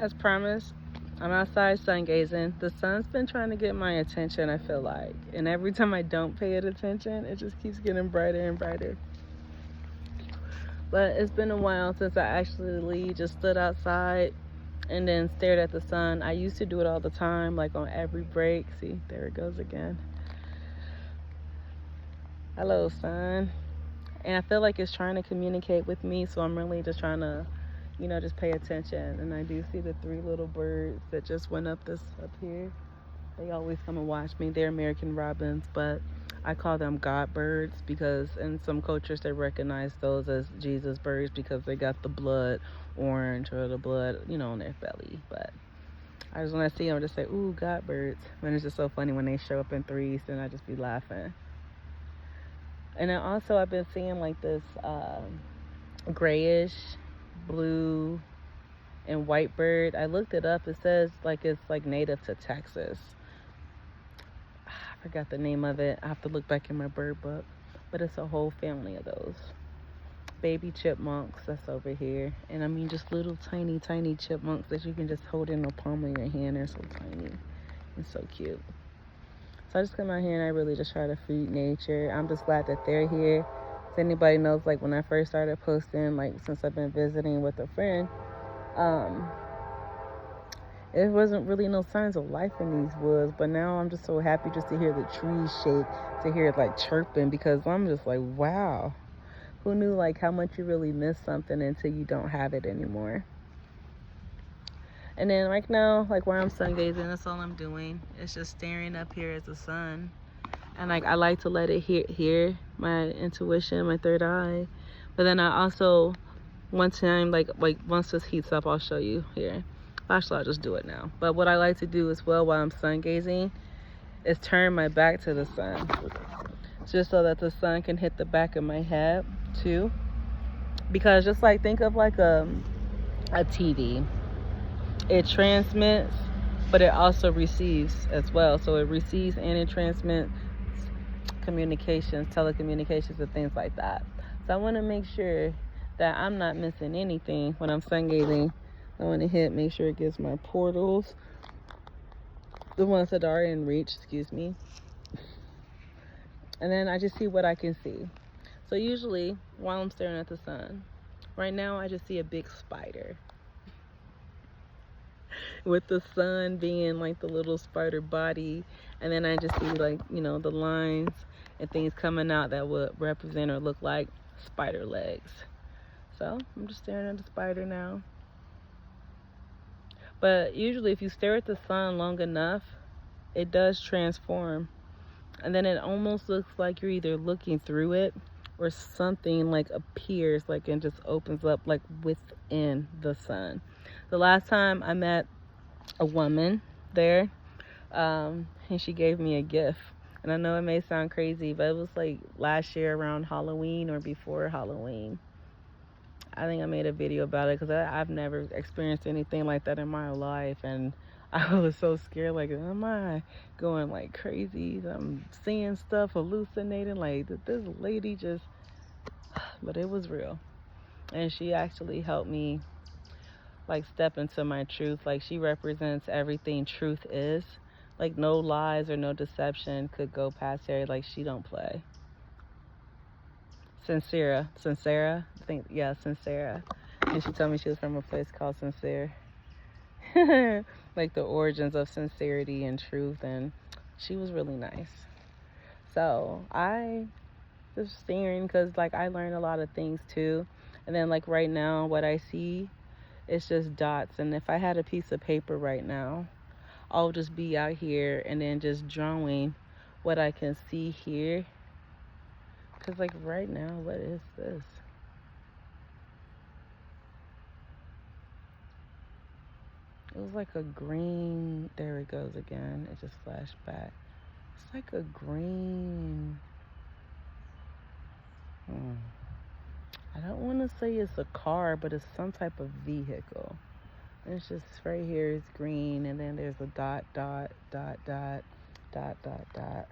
As promised, I'm outside sun gazing. The sun's been trying to get my attention, I feel like. And every time I don't pay it attention, it just keeps getting brighter and brighter. But it's been a while since I actually just stood outside and then stared at the sun. I used to do it all the time, like on every break. See, there it goes again. Hello, sun. And I feel like it's trying to communicate with me, so I'm really just trying to, just pay attention. And I do see the three little birds that just went up here. They always come and watch me. They're American robins, but I call them God birds because in some cultures they recognize those as Jesus birds because they got the blood orange or the blood, on their belly. But I just when I see them, just say, "Ooh, God birds." And it's just so funny when they show up in threes, and I just be laughing. And then also I've been seeing like this grayish, blue, and white bird. I looked it up. It says like it's like native to Texas. I forgot the name of it. I have to look back in my bird book. But it's a whole family of those. Baby chipmunks that's over here. And I mean just little tiny, tiny chipmunks that you can just hold in the palm of your hand. They're so tiny and so cute. So I just come out here and I really just try to feed nature. I'm just glad that they're here. If anybody knows, like when I first started posting, like since I've been visiting with a friend, it wasn't really no signs of life in these woods. But now I'm just so happy just to hear the trees shake, to hear it like chirping, because I'm just like, wow. Who knew like how much you really miss something until you don't have it anymore? And then right now, like where I'm sun gazing, that's all I'm doing. It's just staring up here at the sun. And like I like to let it hear my intuition, my third eye. But then I also, one time, like once this heats up, I'll show you here. Actually, I'll just do it now. But what I like to do as well while I'm sun gazing is turn my back to the sun, just so that the sun can hit the back of my head too. Because just like think of like a TV. It transmits, but it also receives as well. So it receives and it transmits communications, telecommunications, and things like that. So I want to make sure that I'm not missing anything when I'm sun gazing. I want to make sure it gets my portals, the ones that are in reach, and then I just see what I can see. So usually while I'm staring at the sun, right now I just see a big spider. With the sun being like the little spider body, and then I just see like the lines and things coming out that would represent or look like spider legs. So I'm just staring at the spider now. But usually if you stare at the sun long enough, it does transform, and then it almost looks like you're either looking through it or something like appears like and just opens up like within the sun. The last time I met a woman there, and she gave me a gift, and I know it may sound crazy, but it was like last year around Halloween or before Halloween. I think I made a video about it because I've never experienced anything like that in my life, and I was so scared, like, am I going like crazy? I'm seeing stuff, hallucinating, like this lady just, but it was real. And she actually helped me like step into my truth. Like she represents everything truth is. Like no lies or no deception could go past her. Like she don't play. Sincera, I think, yeah, Sincera. And she told me she was from a place called Sincere. Like the origins of sincerity and truth, and she was really nice. So I was staring because like I learned a lot of things too. And then like right now what I see, it's just dots. And if I had a piece of paper right now, I'll just be out here and then just drawing what I can see here. Because like right now, what is this? It was like a green, there it goes again. It just flashed back. It's like a green, I don't want to say it's a car, but it's some type of vehicle. And it's just right here, it's green, and then there's a dot, dot, dot, dot, dot, dot, dot.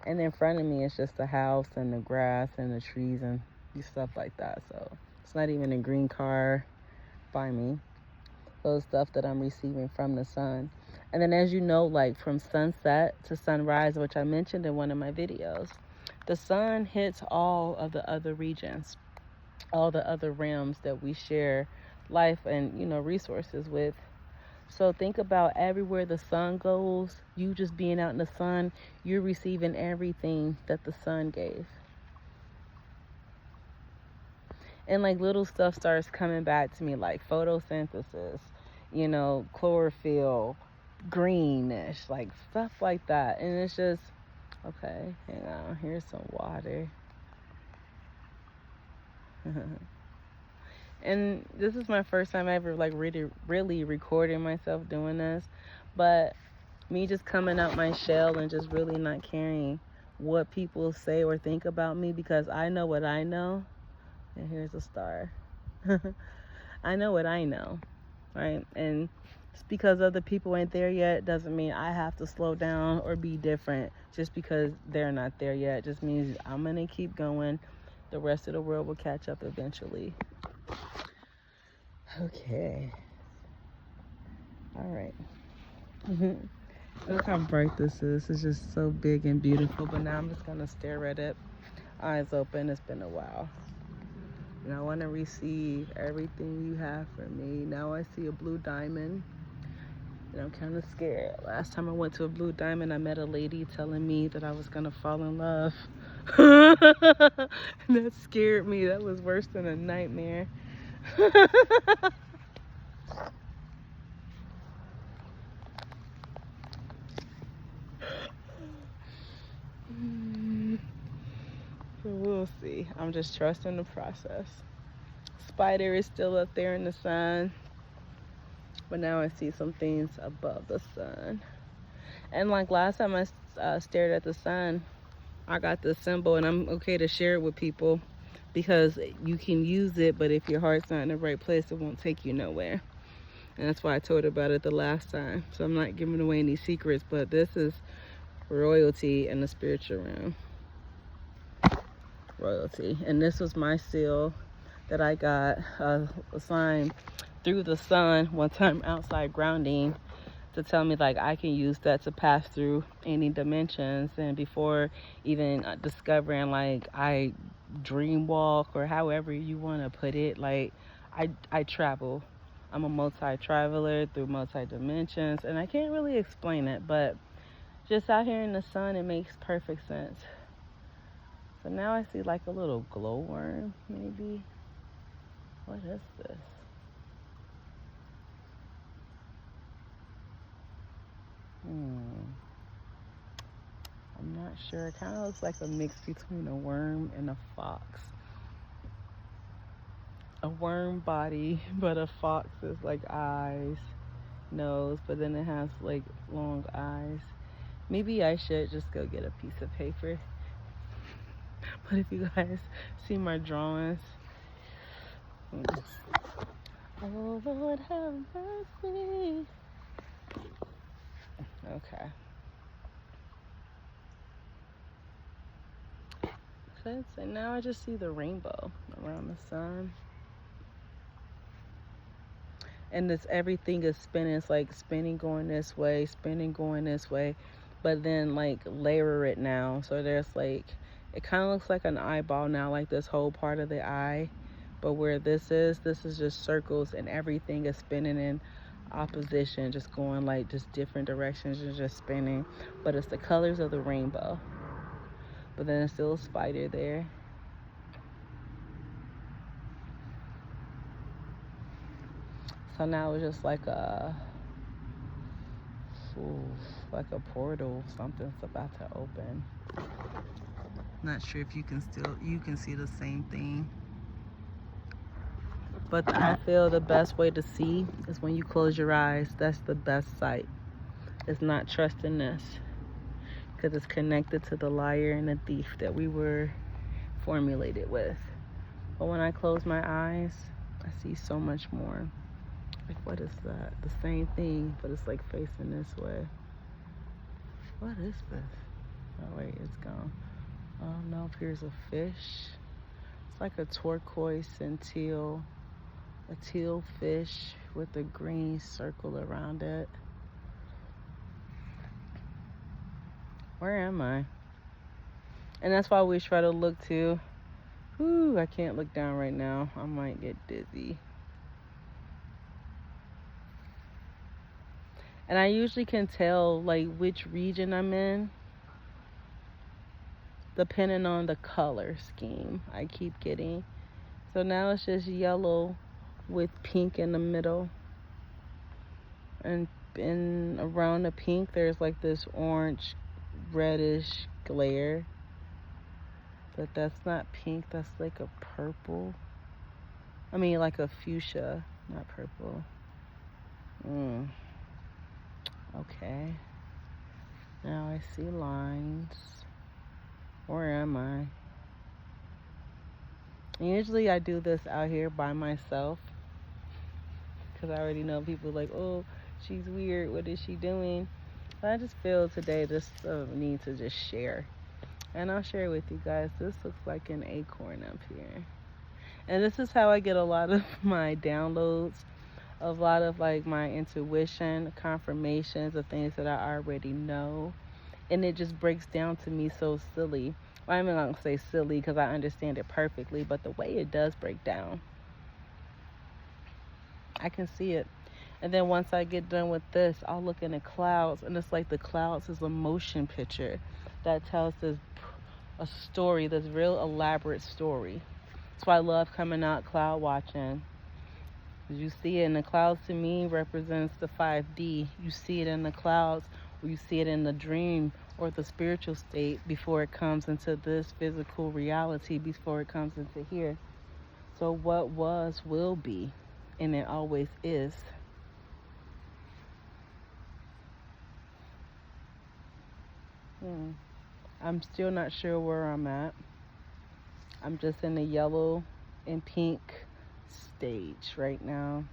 And in front of me, it's just the house and the grass and the trees and stuff like that. So it's not even a green car by me. those stuff that I'm receiving from the sun. And then, as you know, like from sunset to sunrise, which I mentioned in one of my videos, the sun hits all of the other regions, all the other realms that we share life and, resources with. So think about everywhere the sun goes, you just being out in the sun, you're receiving everything that the sun gave. And like little stuff starts coming back to me, like photosynthesis, chlorophyll, greenish, like stuff like that. And it's just, okay, hang on, here's some water. And this is my first time ever like really recording myself doing this, but me just coming out my shell and just really not caring what people say or think about me, because I know what I know. And here's a star. I know what I know, right? And just because other people ain't there yet doesn't mean I have to slow down or be different just because they're not there yet. It just means I'm gonna keep going. The rest of the world will catch up eventually. Okay. All right. Look how bright this is. It's just so big and beautiful. But now I'm just gonna stare at it, eyes open. It's been a while. And I want to receive everything you have for me. Now I see a blue diamond, and I'm kind of scared. Last time I went to a blue diamond, I met a lady telling me that I was going to fall in love. And that scared me. That was worse than a nightmare. So we'll see. I'm just trusting the process. Spider is still up there in the sun, but now I see some things above the sun. And like last time I stared at the sun, I got this symbol, and I'm okay to share it with people because you can use it, but if your heart's not in the right place, it won't take you nowhere. And that's why I told her about it the last time. So I'm not giving away any secrets, but this is royalty in the spiritual realm. Royalty. And this was my seal that I got assigned through the sun one time outside grounding, to tell me like I can use that to pass through any dimensions. And before even discovering, like, I dream walk, or however you want to put it, like I travel. I'm a multi-traveler through multi-dimensions, and I can't really explain it, but just out here in the sun, it makes perfect sense. So now I see like a little glowworm, maybe. What is this? I'm not sure. It kind of looks like a mix between a worm and a fox. A worm body, but a fox is like eyes, nose, but then it has like long eyes. Maybe I should just go get a piece of paper. But if you guys see my drawings, oh Lord have mercy. Okay. So now I just see the rainbow around the sun. And this everything is spinning. It's like spinning going this way, spinning going this way. But then like layer it now. So there's like, it kind of looks like an eyeball now, like this whole part of the eye. But where this is just circles, and everything is spinning in opposition, just going like just different directions and just spinning. But it's the colors of the rainbow. But then there's still a spider there. So now it's just like a portal. Something's about to open. Not sure if you can see the same thing. But I feel the best way to see is when you close your eyes. That's the best sight. It's not trusting this, because it's connected to the liar and the thief that we were formulated with. But when I close my eyes, I see so much more. Like, what is that? The same thing, but it's like facing this way. What is this? Oh wait, it's gone. Oh no, here's a fish. It's like a turquoise and teal, a teal fish with a green circle around it. Where am I? And that's why we try to look too. Whew, I can't look down right now. I might get dizzy. And I usually can tell like which region I'm in depending on the color scheme I keep getting. So now it's just yellow with pink in the middle. And around the pink there's like this orange reddish glare. But that's not pink, that's like a purple. I mean like a fuchsia, not purple. Okay. Now I see lines. Where am I? And usually I do this out here by myself. Because I already know people like, oh, she's weird. What is she doing? But I just feel today just need to just share. And I'll share with you guys. This looks like an acorn up here. And this is how I get a lot of my downloads. A lot of like my intuition, confirmations of things that I already know. And it just breaks down to me so silly. Well, I'm not going to say silly because I understand it perfectly. But the way it does break down, I can see it. And then once I get done with this, I'll look in the clouds. And it's like the clouds is a motion picture that tells a story, this real elaborate story. That's why I love coming out cloud watching. You see it in the clouds, to me represents the 5D. You see it in the clouds, or you see it in the dream or the spiritual state before it comes into this physical reality, before it comes into here. So what was will be, and it always is. I'm still not sure where I'm at. I'm just in the yellow and pink stage right now.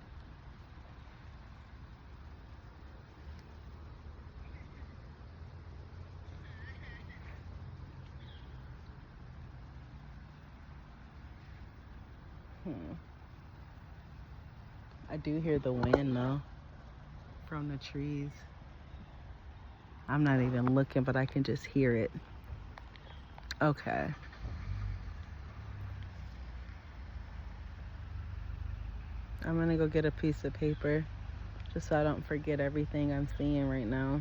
I do hear the wind though from the trees. I'm not even looking, but I can just hear it. Okay. I'm gonna go get a piece of paper just so I don't forget everything I'm seeing right now.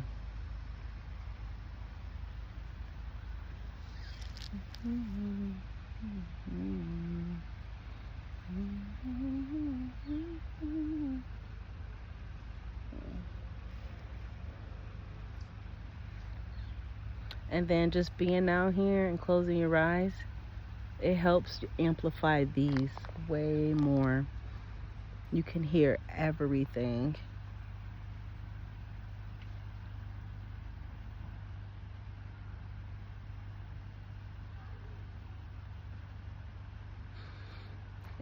And then just being out here and closing your eyes, it helps amplify these way more. You can hear everything.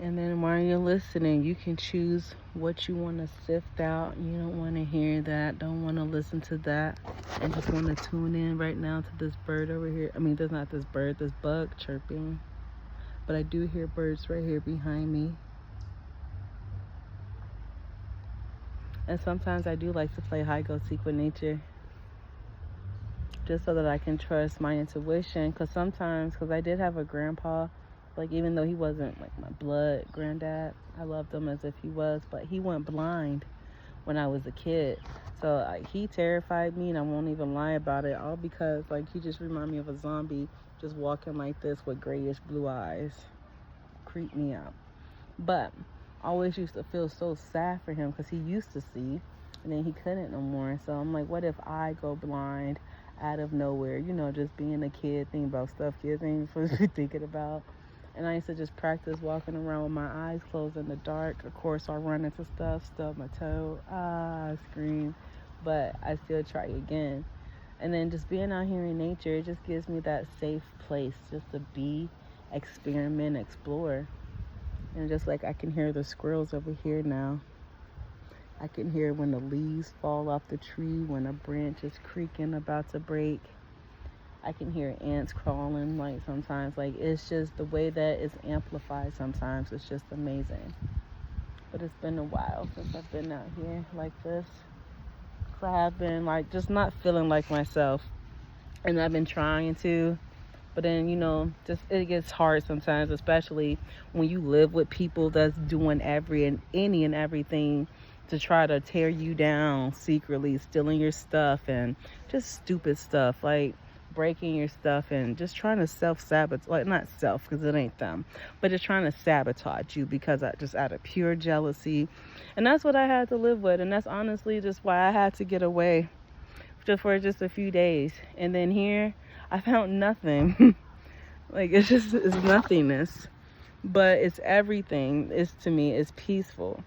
And then while you're listening, you can choose what you want to sift out. You don't want to hear that, don't want to listen to that, and just want to tune in right now to this bird over here. I mean, there's not this bird, this bug chirping. But I do hear birds right here behind me. And sometimes I do like to play hide go seek with nature, just so that I can trust my intuition. Because sometimes, because I did have a grandpa, like even though he wasn't like my blood granddad, I loved him as if he was, but he went blind when I was a kid. So he terrified me, and I won't even lie about it, all because like he just reminded me of a zombie just walking like this with grayish blue eyes. Creeped me out. But I always used to feel so sad for him because he used to see and then he couldn't no more. So I'm like, what if I go blind out of nowhere? You know, just being a kid, thinking about stuff kids ain't supposed to be thinking about. And I used to just practice walking around with my eyes closed in the dark. Of course, I run into stuff, stub my toe, I scream, but I still try again. And then just being out here in nature, it just gives me that safe place just to be, experiment, explore. And just like I can hear the squirrels over here now. I can hear when the leaves fall off the tree, when a branch is creaking about to break. I can hear ants crawling, like sometimes, like it's just the way that it's amplified sometimes. It's just amazing. but it's been a while since I've been out here like this. So I have been like just not feeling like myself, and I've been trying to, but then just it gets hard sometimes, especially when you live with people that's doing any and everything to try to tear you down secretly, stealing your stuff and just stupid stuff like breaking your stuff and just trying to self-sabotage, like not self because it ain't them, but just trying to sabotage you because I just out of pure jealousy. And that's what I had to live with, and that's honestly just why I had to get away just for just a few days. And then here I found nothing. Like it's nothingness, but it's everything. It's, to me, it's peaceful.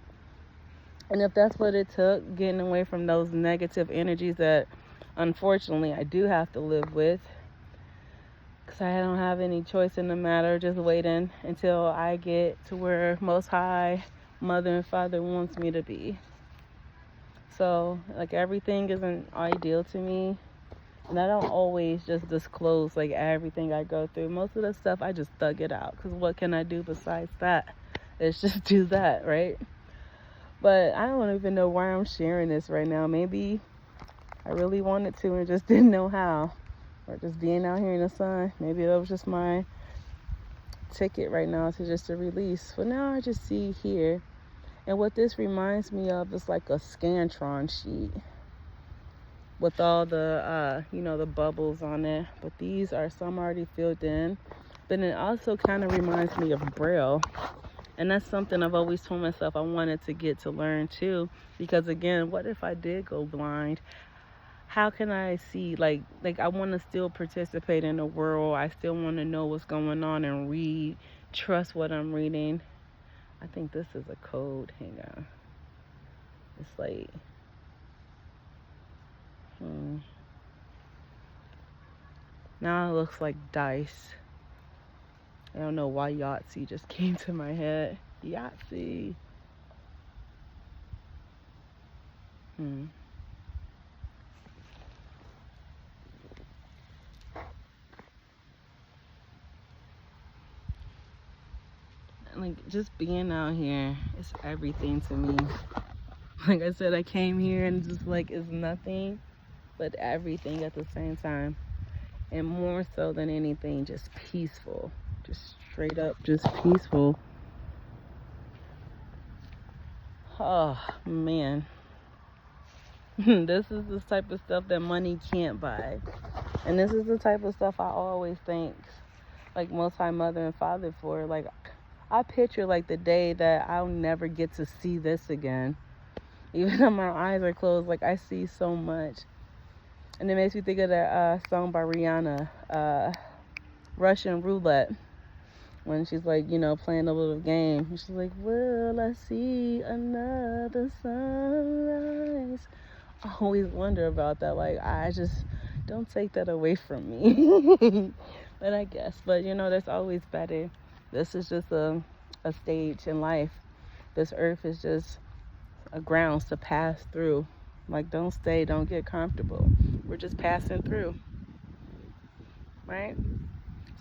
And if that's what it took, getting away from those negative energies that unfortunately I do have to live with, because I don't have any choice in the matter, just waiting until I get to where Most High Mother and Father wants me to be. So like everything isn't ideal to me, and I don't always just disclose like everything I go through. Most of the stuff I just thug it out, because what can I do besides that? It's just do that, right? But I don't even know why I'm sharing this right now. Maybe I really wanted to and just didn't know how. Or just being out here in the sun. Maybe that was just my ticket right now to just a release. But now I just see here. And what this reminds me of is like a Scantron sheet with all the, the bubbles on it. But these are some already filled in. But it also kind of reminds me of Braille. And that's something I've always told myself I wanted to get to learn too. Because again, what if I did go blind? How can I see? Like I want to still participate in the world. I still want to know what's going on and read, trust what I'm reading. I think this is a code. Hang on. It's like, now it looks like dice. I don't know why Yahtzee just came to my head. Yahtzee. Like, just being out here is everything to me. Like I said, I came here and just like it's nothing but everything at the same time. And more so than anything, just peaceful. Just straight up, just peaceful. Oh, man. This is the type of stuff that money can't buy. And this is the type of stuff I always thank, like, Most High Mother and Father for. Like, I picture, like, the day that I'll never get to see this again. Even though my eyes are closed, like, I see so much. And it makes me think of that song by Rihanna, Russian Roulette. When she's like, playing a little game. She's like, will I see another sunrise? I always wonder about that. Like, I just don't take that away from me. But I guess. But, that's always better. This is just a stage in life. This earth is just a grounds to pass through. Like, don't stay, don't get comfortable. We're just passing through. Right?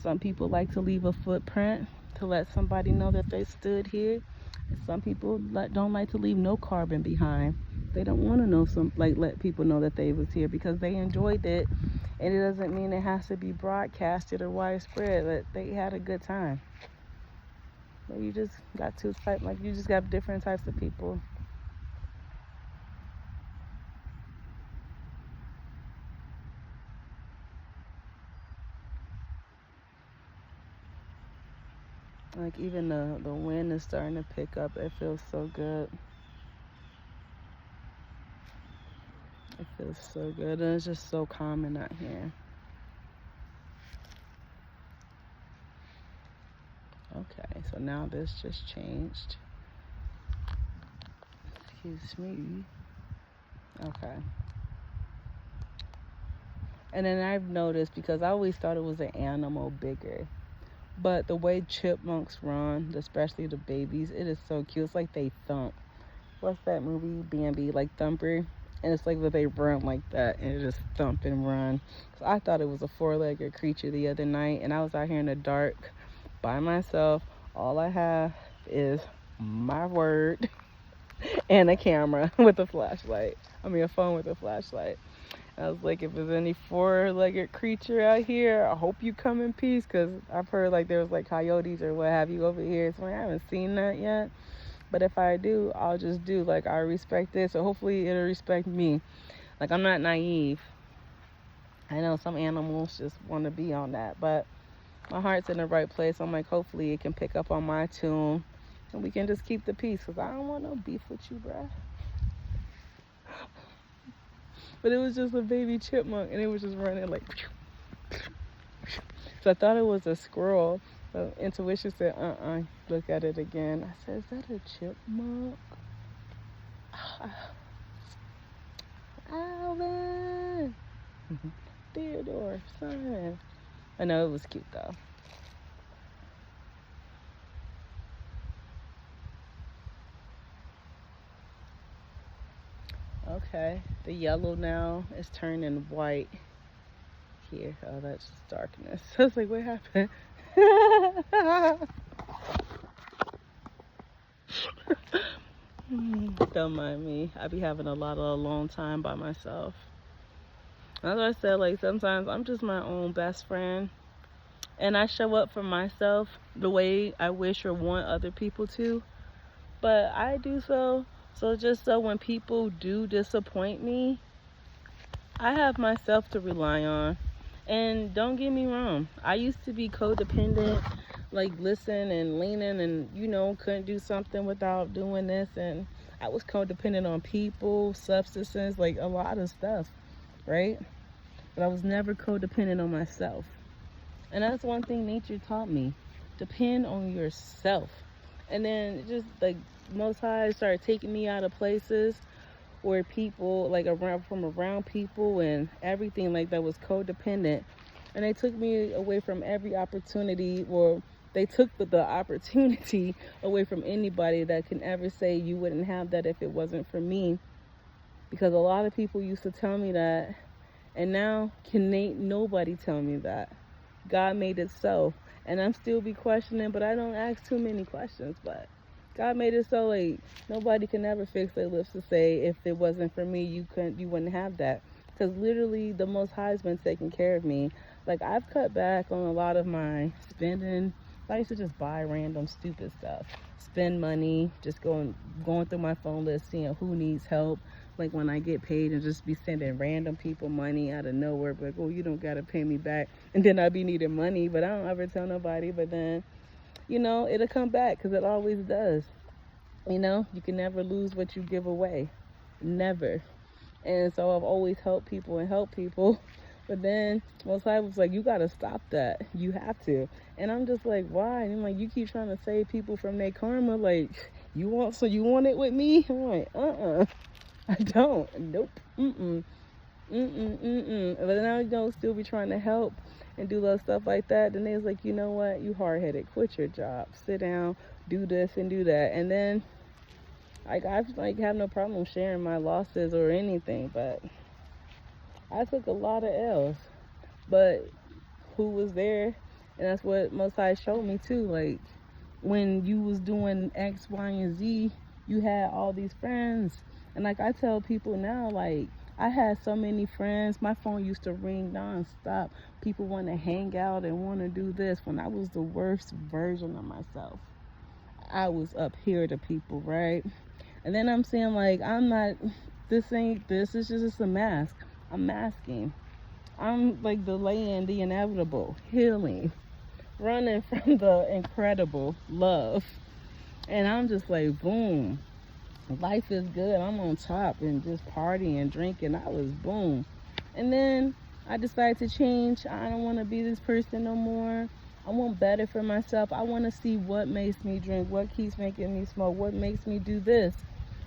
Some people like to leave a footprint to let somebody know that they stood here. And some people don't like to leave no carbon behind. They don't want to let people know that they was here because they enjoyed it. And it doesn't mean it has to be broadcasted or widespread, but they had a good time. But you just got you just got different types of people. Like, even the wind is starting to pick up. It feels so good. It feels so good. And it's just so calming out here. Okay, so now this just changed. Excuse me. Okay. And then I've noticed, because I always thought it was an animal bigger. But the way chipmunks run, especially the babies, it is so cute. It's like they thump. What's that movie, Bambi, like Thumper? And it's like that they run like that and just thump and run. So I thought it was a four-legged creature the other night, and I was out here in the dark by myself. All I have is my word and a camera with a flashlight. I mean, a phone with a flashlight. I was like, if there's any four-legged creature out here, I hope you come in peace, because I've heard like there was like coyotes or what have you over here. So I haven't seen that yet. But if I do, I'll just do like I respect it. So hopefully it'll respect me. Like, I'm not naive. I know some animals just want to be on that, but my heart's in the right place. I'm like, hopefully it can pick up on my tune and we can just keep the peace, because I don't want no beef with you, bruh. But it was just a baby chipmunk, and it was just running like. So I thought it was a squirrel. But intuition said, look at it again. I said, is that a chipmunk? Alvin! Theodore, son. I know, it was cute though. Okay, the yellow now is turning white here. Oh, that's just darkness. I was like, what happened? Don't mind me. I be having a lot of alone time by myself. As I said, like, sometimes I'm just my own best friend, and I show up for myself the way I wish or want other people to, but I do so just so when people do disappoint me, I have myself to rely on. And don't get me wrong, I used to be codependent, like listen and leaning and, you know, couldn't do something without doing this, and I was codependent on people, substances, like a lot of stuff, right? But I was never codependent on myself. And that's one thing nature taught me. Depend on yourself. And then just like Most High started taking me out of places where people, like around people and everything like that was codependent. And they took me away from every opportunity, or they took the opportunity away from anybody that can ever say you wouldn't have that if it wasn't for me. Because a lot of people used to tell me that, and now ain't nobody tell me that. God made it so. And I'm still be questioning, but I don't ask too many questions. But God made it so, like, nobody can ever fix their lips to say, if it wasn't for me, you wouldn't have that. Because literally the Most High has been taking care of me. Like, I've cut back on a lot of my spending. I used to just buy random stupid stuff, spend money, just going through my phone list, seeing who needs help. Like, when I get paid, and just be sending random people money out of nowhere, like, oh, you don't gotta pay me back. And then I be needing money, but I don't ever tell nobody. But then, you know, it'll come back, because it always does. You know, you can never lose what you give away, never. And so I've always helped people. But then Most High was like, you gotta stop that. You have to. And I'm just like, why? And I'm like, you keep trying to save people from their karma. Like, you want it with me? I'm like, I don't. Nope. But now you don't still be trying to help and do little stuff like that. Then they was like, you know what? You hard-headed. Quit your job. Sit down. Do this and do that. And then, like, I have no problem sharing my losses or anything, but I took a lot of L's. But who was there? And that's what Most High showed me too. Like, when you was doing X, Y, and Z, you had all these friends. And like I tell people now, like, I had so many friends. My phone used to ring nonstop. People want to hang out and want to do this, when I was the worst version of myself. I was up here to people, right? And then I'm saying, like, this is just a mask. I'm masking. I'm like delaying the inevitable, healing, running from the incredible love. And I'm just like, boom. Life is good. I'm on top and just partying and drinking. I was boom. And then I decided to change. I don't want to be this person no more. I want better for myself. I want to see what makes me drink, what keeps making me smoke, what makes me do this.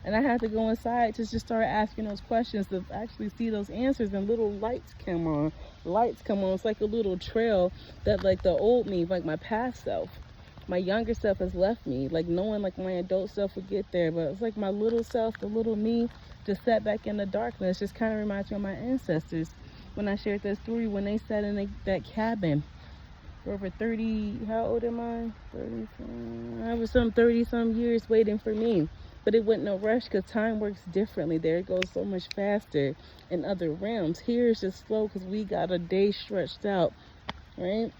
And I had to go inside to just start asking those questions, to actually see those answers, and little lights come on. It's like a little trail that, like, the old me, like my past self, my younger self has left me. Like, knowing like my adult self would get there, but it's like my little self, the little me, just sat back in the darkness. Just kind of reminds me of my ancestors when I shared that story, when they sat in that cabin for over 30, how old am I? 30 some years waiting for me. But it wasn't no rush because time works differently. There it goes so much faster in other realms. Here it's just slow because we got a day stretched out, right?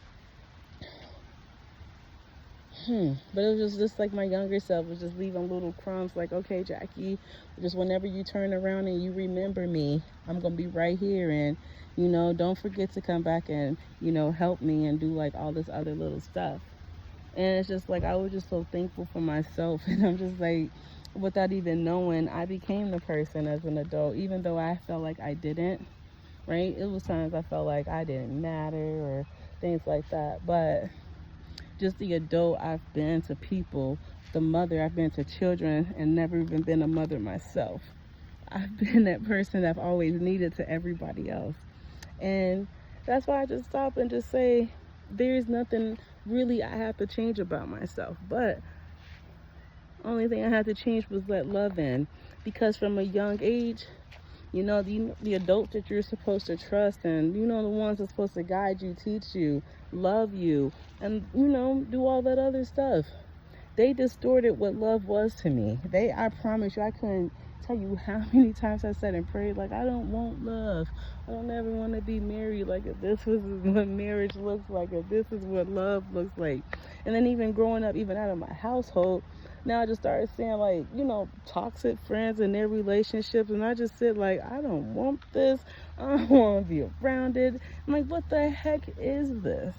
But it was just like my younger self was just leaving little crumbs like, okay, Jackie, just whenever you turn around and you remember me, I'm going to be right here. And, you know, don't forget to come back and, you know, help me and do like all this other little stuff. And it's just like, I was just so thankful for myself. And I'm just like, without even knowing, I became the person as an adult, even though I felt like I didn't, right? It was times I felt like I didn't matter or things like that. But just the adult I've been to people, the mother I've been to children, and never even been a mother myself. I've been that person I've always needed to everybody else. And that's why I just stop and just say, there's nothing really I have to change about myself. But only thing I had to change was let love in. Because from a young age, you know, the adults that you're supposed to trust, and, you know, the ones that's supposed to guide you, teach you, love you, and, you know, do all that other stuff, they distorted what love was to me. I promise you, I couldn't tell you how many times I said and prayed, like, I don't want love. I don't ever want to be married. Like, if this was what marriage looks like, if this is what love looks like. And then even growing up, even out of my household, now I just started seeing, like, you know, toxic friends and their relationships. And I just said, like, I don't want this. I don't want to be around it. I'm like, what the heck is this?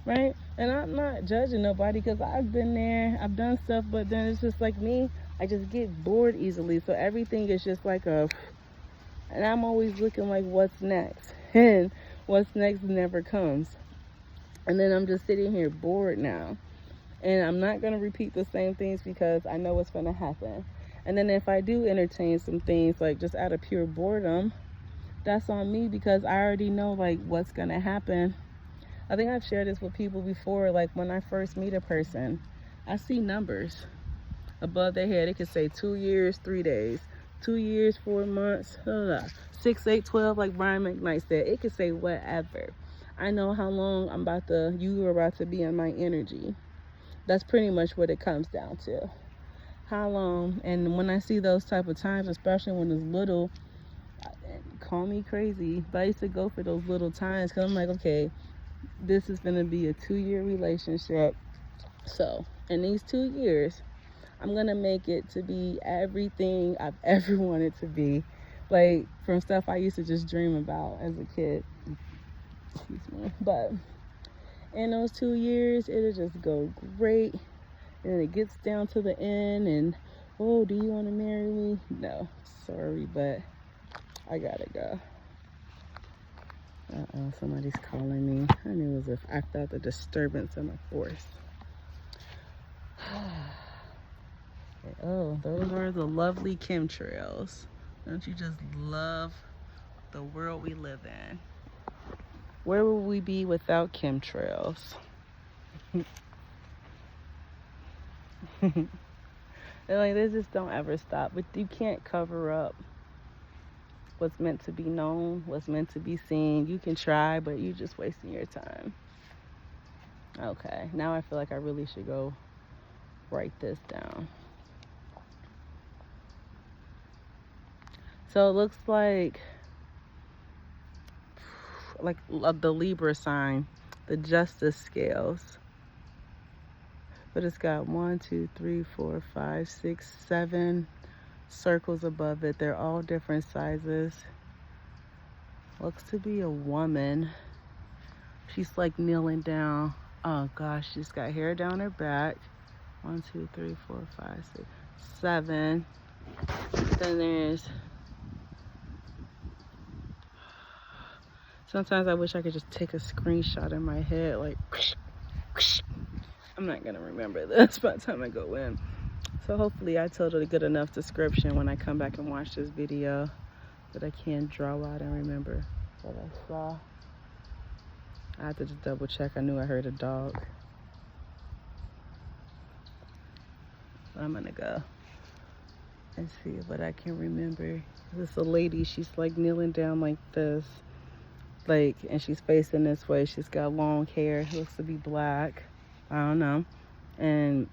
Right? And I'm not judging nobody because I've been there. I've done stuff. But then it's just like me. I just get bored easily. So everything is just like and I'm always looking like, what's next? And what's next never comes. And then I'm just sitting here bored now. And I'm not going to repeat the same things because I know what's going to happen. And then if I do entertain some things, like just out of pure boredom, that's on me because I already know like what's going to happen. I think I've shared this with people before. Like when I first meet a person, I see numbers above their head. It could say 2 years, 3 days, 2 years, 4 months, 6, 8, 12, like Brian McKnight said. It could say whatever. I know how long you are about to be in my energy. That's pretty much what it comes down to. How long? And when I see those type of times, especially when it's little, call me crazy, but I used to go for those little times because I'm like, okay, this is going to be a 2-year relationship. So in these 2 years, I'm going to make it to be everything I've ever wanted to be. Like from stuff I used to just dream about as a kid. Excuse me. But in those 2 years, it'll just go great. And it gets down to the end and, oh, do you want to marry me? No, sorry, but I gotta go. Uh-oh, somebody's calling me. I felt a disturbance in my force. Oh, those are the lovely chemtrails. Don't you just love the world we live in? Where would we be without chemtrails? Like, they just don't ever stop. But you can't cover up what's meant to be known, what's meant to be seen. You can try, but you're just wasting your time. Okay, now I feel like I really should go write this down. So it looks like the Libra sign, the justice scales. But it's got 1, 2, 3, 4, 5, 6, 7 circles above it. They're all different sizes. Looks to be a woman. She's like kneeling down. Oh gosh, she's got hair down her back. 1, 2, 3, 4, 5, 6, 7. Then there's... Sometimes I wish I could just take a screenshot in my head, like... I'm not gonna remember this by the time I go in. So hopefully I told a good enough description when I come back and watch this video that I can draw out and remember what I saw. I have to just double check. I knew I heard a dog. So I'm gonna go and see what I can remember. This a lady, she's like kneeling down like this. Like, and she's facing this way. She's got long hair, looks to be black. I don't know. And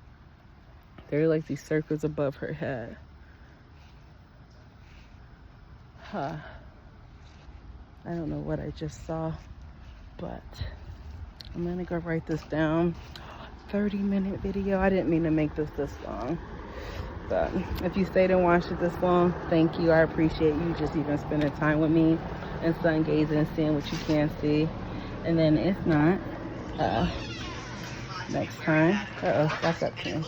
there are like these circles above her head. I don't know what I just saw, but I'm gonna go write this down. 30-minute video. I didn't mean to make this long, but if you stayed and watched it this long, thank you. I appreciate you just even spending time with me and sun gazing and seeing what you can see. And then if not, next time, that's up to me.